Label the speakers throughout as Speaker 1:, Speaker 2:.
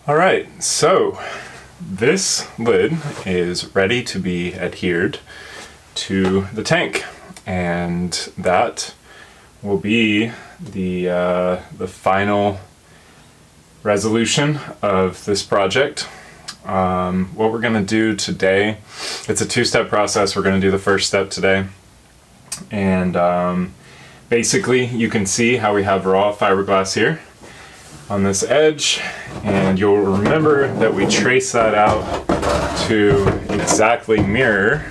Speaker 1: All right, so this lid is ready to be adhered to the tank, and that will be the final resolution of this project. What we're going to do today, it's a two-step process. We're going to do the first step today, and basically you can see how we have raw fiberglass here on this edge, and you'll remember that we trace that out to exactly mirror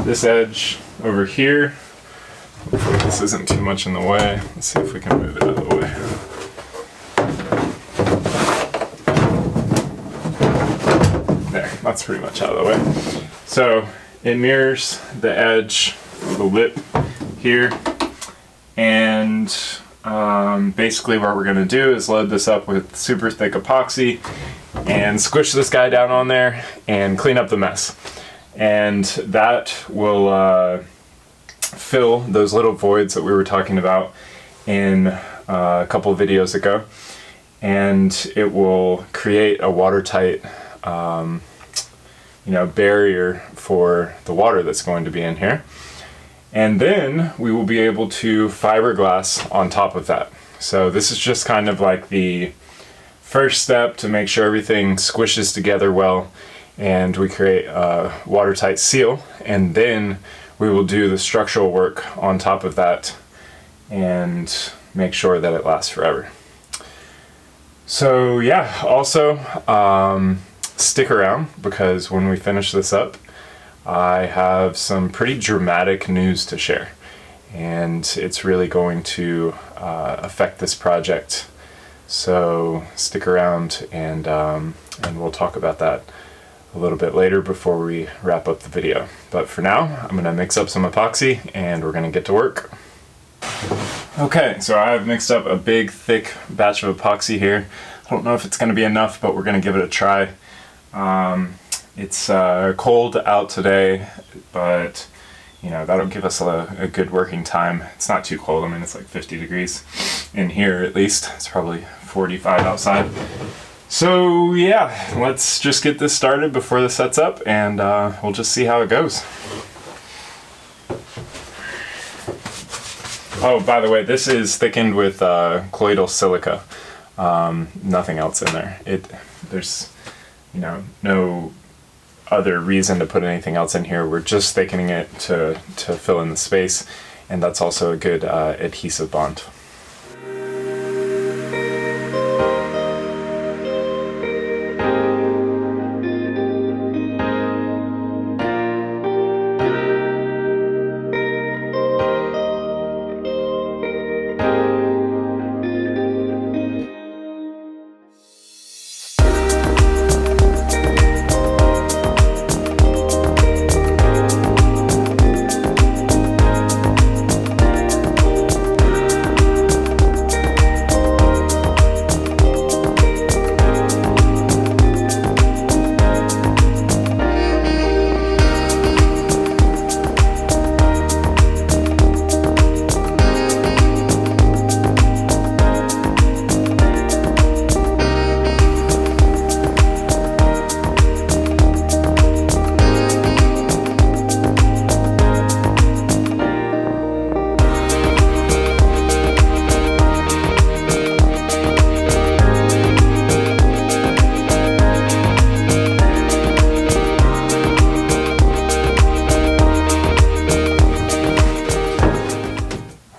Speaker 1: this edge over here. Hopefully this isn't too much in the way. Let's see if we can move it out of the way. There, that's pretty much out of the way. So it mirrors the edge, the lip here, and basically what we're going to do is load this up with super thick epoxy and squish this guy down on there and clean up the mess. And that will fill those little voids that we were talking about in a couple of videos ago, and it will create a watertight barrier for the water that's going to be in here. And then we will be able to fiberglass on top of that. So this is just kind of like the first step to make sure everything squishes together well and we create a watertight seal, and then we will do the structural work on top of that and make sure that it lasts forever. So yeah, also stick around, because when we finish this up, I have some pretty dramatic news to share, and it's really going to affect this project. So stick around, and we'll talk about that a little bit later before we wrap up the video. But for now, I'm gonna mix up some epoxy and we're gonna get to work. Okay, so I've mixed up a big thick batch of epoxy here. I don't know if it's gonna be enough, but we're gonna give it a try. It's cold out today, but that'll give us a good working time. It's not too cold. I mean, it's like 50 degrees in here at least. It's probably 45 outside. So yeah, let's just get this started before this sets up, and we'll just see how it goes. Oh, by the way, this is thickened with colloidal silica. Nothing else in there. There's no other reason to put anything else in here. We're just thickening it to fill in the space, and that's also a good adhesive bond.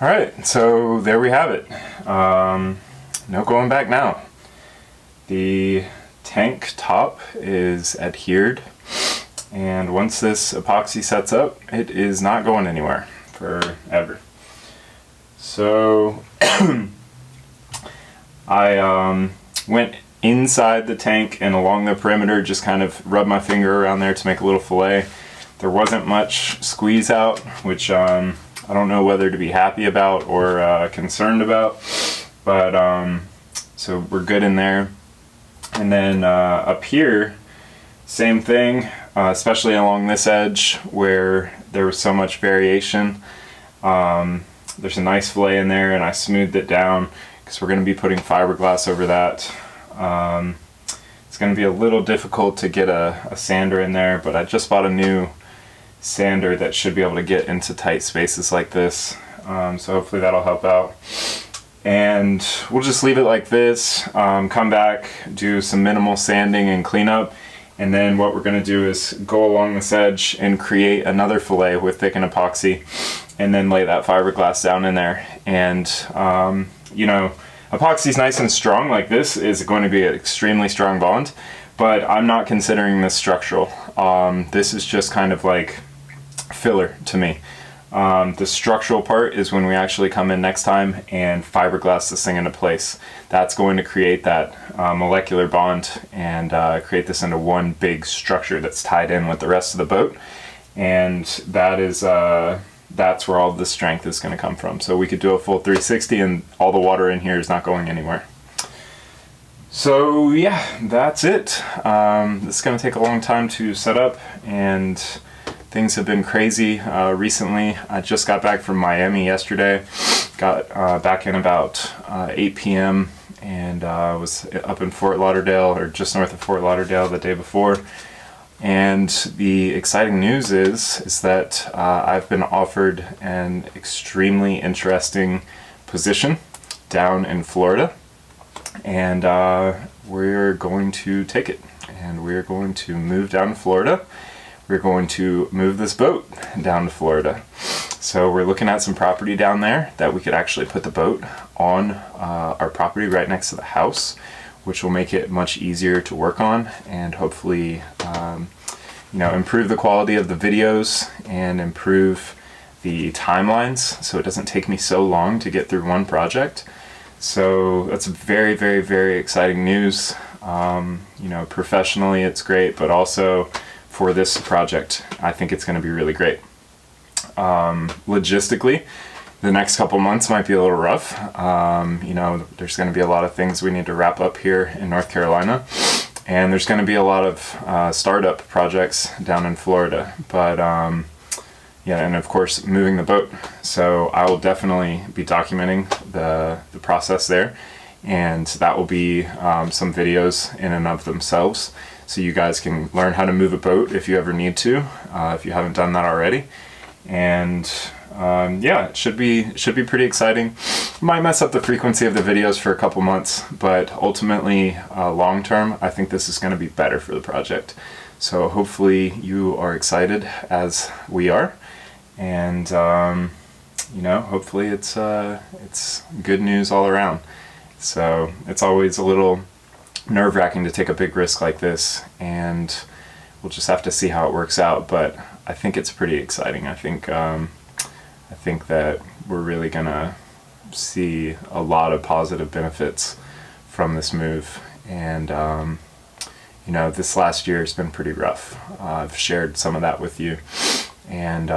Speaker 1: Alright, so there we have it. No going back now. The tank top is adhered, and once this epoxy sets up, it is not going anywhere forever. So I went inside the tank and along the perimeter, just kind of rubbed my finger around there to make a little fillet. There wasn't much squeeze out, which I don't know whether to be happy about or concerned about, but so we're good in there. And then up here, same thing, especially along this edge where there was so much variation. There's a nice fillet in there, and I smoothed it down, because we're going to be putting fiberglass over that. It's going to be a little difficult to get a sander in there, but I just bought a new sander that should be able to get into tight spaces like this. So hopefully that'll help out. And we'll just leave it like this, come back, do some minimal sanding and cleanup, and then what we're going to do is go along this edge and create another fillet with thickened epoxy, and then lay that fiberglass down in there. And you know, epoxy's nice and strong. Like, this is going to be an extremely strong bond, but I'm not considering this structural. This is just kind of like filler to me. The structural part is when we actually come in next time and fiberglass this thing into place. That's going to create that molecular bond and create this into one big structure that's tied in with the rest of the boat. And that is that's where all the strength is going to come from. So we could do a full 360 and all the water in here is not going anywhere. So yeah, that's it. This is going to take a long time to set up, and things have been crazy recently. I just got back from Miami yesterday. Got back in about 8 p.m. and was up in Fort Lauderdale, or just north of Fort Lauderdale, the day before. And the exciting news is that I've been offered an extremely interesting position down in Florida, and we're going to take it, and we're going to move down to Florida. We're going to move this boat down to Florida. So we're looking at some property down there that we could actually put the boat on our property right next to the house, which will make it much easier to work on, and hopefully you know, improve the quality of the videos and improve the timelines so it doesn't take me so long to get through one project. So that's very, very, very exciting news. You know, professionally it's great, but also for this project I think it's going to be really great. Logistically, the next couple months might be a little rough. You know, there's going to be a lot of things we need to wrap up here in North Carolina, and there's going to be a lot of startup projects down in Florida. But yeah, and of course moving the boat. So I will definitely be documenting the process there, and that will be some videos in and of themselves, so you guys can learn how to move a boat if you ever need to, if you haven't done that already. And yeah, it should be pretty exciting. Might mess up the frequency of the videos for a couple months, but ultimately long term I think this is going to be better for the project. So hopefully you are excited as we are, and you know, hopefully it's good news all around. So it's always a little nerve-wracking to take a big risk like this, and we'll just have to see how it works out, but I think it's pretty exciting. I think that we're really gonna see a lot of positive benefits from this move. And you know, this last year has been pretty rough. I've shared some of that with you, and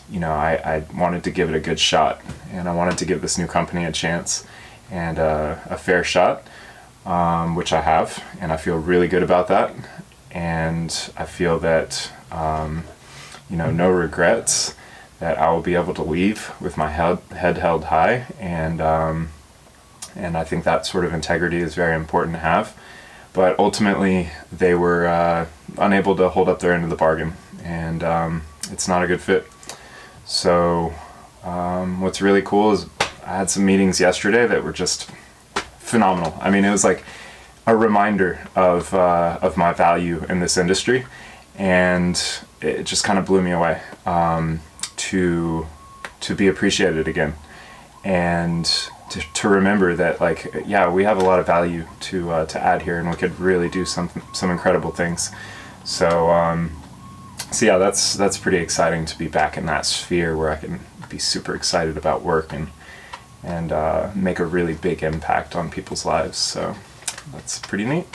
Speaker 1: you know, I wanted to give it a good shot, and I wanted to give this new company a chance and a fair shot, which I have, and I feel really good about that. And I feel that you know, no regrets, that I will be able to leave with my head held high, and I think that sort of integrity is very important to have. But ultimately they were unable to hold up their end of the bargain, and it's not a good fit. So what's really cool is I had some meetings yesterday that were just phenomenal. I mean, it was like a reminder of my value in this industry, and it just kind of blew me away to be appreciated again, and to remember that, like, yeah, we have a lot of value to add here, and we could really do some incredible things. So so yeah, that's pretty exciting to be back in that sphere where I can be super excited about work and make a really big impact on people's lives. So that's pretty neat.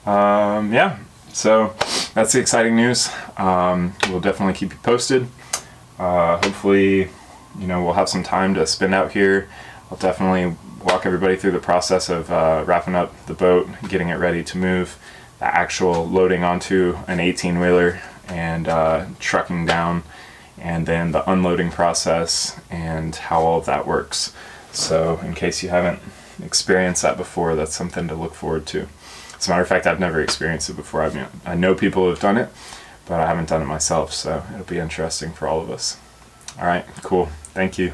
Speaker 1: Yeah, so that's the exciting news. We'll definitely keep you posted. Hopefully, you know, we'll have some time to spend out here. I'll definitely walk everybody through the process of wrapping up the boat, getting it ready to move, the actual loading onto an 18-wheeler and trucking down, and then the unloading process and how all of that works. So in case you haven't experienced that before, that's something to look forward to. As a matter of fact, I've never experienced it before. I know people who have done it, but I haven't done it myself, so it'll be interesting for all of us. All right, cool. Thank you.